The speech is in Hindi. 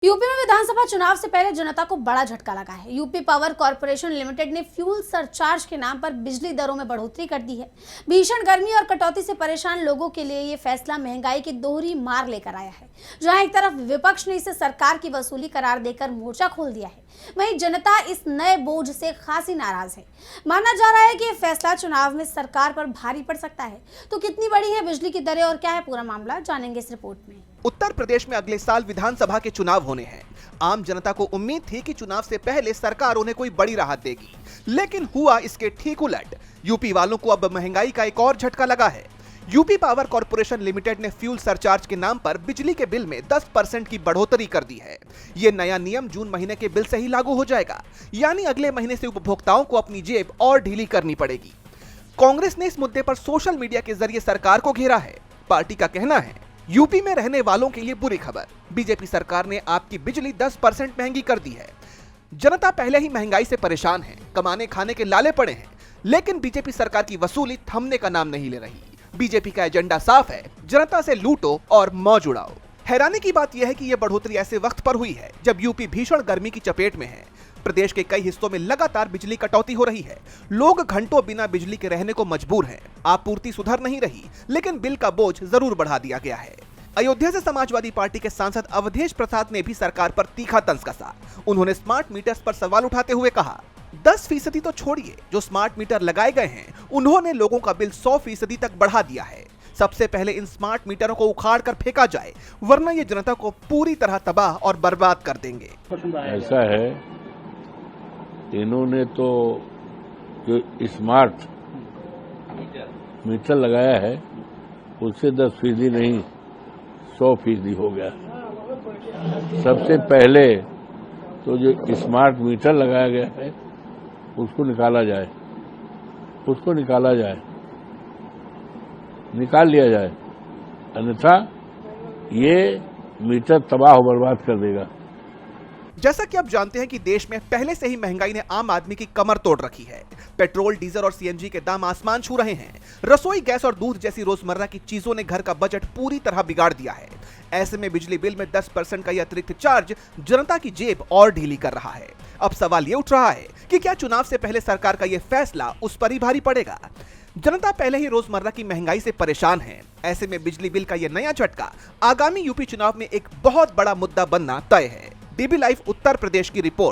यूपी में विधानसभा चुनाव से पहले जनता को बड़ा झटका लगा है। यूपी पावर कॉर्पोरेशन लिमिटेड ने फ्यूल सरचार्ज के नाम पर बिजली दरों में बढ़ोतरी कर दी है। भीषण गर्मी और कटौती से परेशान लोगों के लिए ये फैसला महंगाई की दोहरी मार लेकर आया है। जहां एक तरफ विपक्ष ने इसे सरकार की वसूली करार देकर मोर्चा खोल दिया है, वहीं जनता इस नए बोझ से खासी नाराज है। माना जा रहा है कि ये फैसला चुनाव में सरकार पर भारी पड़ सकता है। तो कितनी बड़ी है बिजली की दरें और क्या है पूरा मामला, जानेंगे इस रिपोर्ट में। उत्तर प्रदेश में अगले साल विधानसभा के चुनाव होने हैं। आम जनता को उम्मीद थी कि चुनाव से पहले सरकार उन्हें कोई बड़ी राहत देगी, लेकिन हुआ इसके ठीक उलट। यूपी वालों को अब महंगाई का एक और झटका लगा है। यूपी पावर कॉर्पोरेशन लिमिटेड ने फ्यूल सरचार्ज के नाम पर बिजली के बिल में 10% की बढ़ोतरी कर दी है। ये नया नियम जून महीने के बिल से ही लागू हो जाएगा, यानी अगले महीने से उपभोक्ताओं को अपनी जेब और ढीली करनी पड़ेगी। कांग्रेस ने इस मुद्दे पर सोशल मीडिया के जरिए सरकार को घेरा है। पार्टी का कहना है, यूपी में रहने वालों के लिए बुरी खबर, बीजेपी सरकार ने आपकी बिजली 10% महंगी कर दी है। जनता पहले ही महंगाई से परेशान है, कमाने खाने के लाले पड़े हैं, लेकिन बीजेपी सरकार की वसूली थमने का नाम नहीं ले रही। बीजेपी का एजेंडा साफ है, जनता से लूटो और मौज उड़ाओ। हैरानी की बात यह है कि यह बढ़ोतरी ऐसे वक्त पर हुई है जब यूपी भीषण गर्मी की चपेट में है। प्रदेश के कई हिस्सों में लगातार बिजली कटौती हो रही है। लोग घंटों बिना बिजली के रहने को मजबूर हैं। आपूर्ति सुधर नहीं रही, लेकिन बिल का बोझ जरूर बढ़ा दिया गया है। अयोध्या से समाजवादी पार्टी के सांसद अवधेश प्रसाद ने भी सरकार पर तीखा तंज कसा। उन्होंने स्मार्ट मीटर्स पर सवाल उठाते हुए कहा, 10% तो छोड़िए, जो स्मार्ट मीटर लगाए गए हैं उन्होंने लोगों का बिल 100% तक बढ़ा दिया है। सबसे पहले इन स्मार्ट मीटरों को उखाड़ कर फेंका जाए, वरना ये जनता को पूरी तरह तबाह और बर्बाद कर देंगे। ऐसा है, इन्होंने तो जो स्मार्ट मीटर लगाया है उससे 10% नहीं 100% हो गया। सबसे पहले तो जो स्मार्ट मीटर लगाया गया है उसको निकाला जाए, निकाल लिया जाए, अन्यथा ये मीटर तबाह और बर्बाद कर देगा। जैसा कि आप जानते हैं कि देश में पहले से ही महंगाई ने आम आदमी की कमर तोड़ रखी है। पेट्रोल, डीजल और सीएनजी के दाम आसमान छू रहे हैं। रसोई गैस और दूध जैसी रोजमर्रा की चीजों ने घर का बजट पूरी तरह बिगाड़ दिया है। ऐसे में बिजली बिल में 10% का यह अतिरिक्त चार्ज जनता की जेब और ढीली कर रहा है। अब सवाल ये उठ रहा है कि क्या चुनाव से पहले सरकार का यह फैसला उस पर ही भारी पड़ेगा। जनता पहले ही रोजमर्रा की महंगाई से परेशान है। ऐसे में बिजली बिल का यह नया झटका आगामी यूपी चुनाव में एक बहुत बड़ा मुद्दा बनना तय है। डीबी लाइव उत्तर प्रदेश की रिपोर्ट।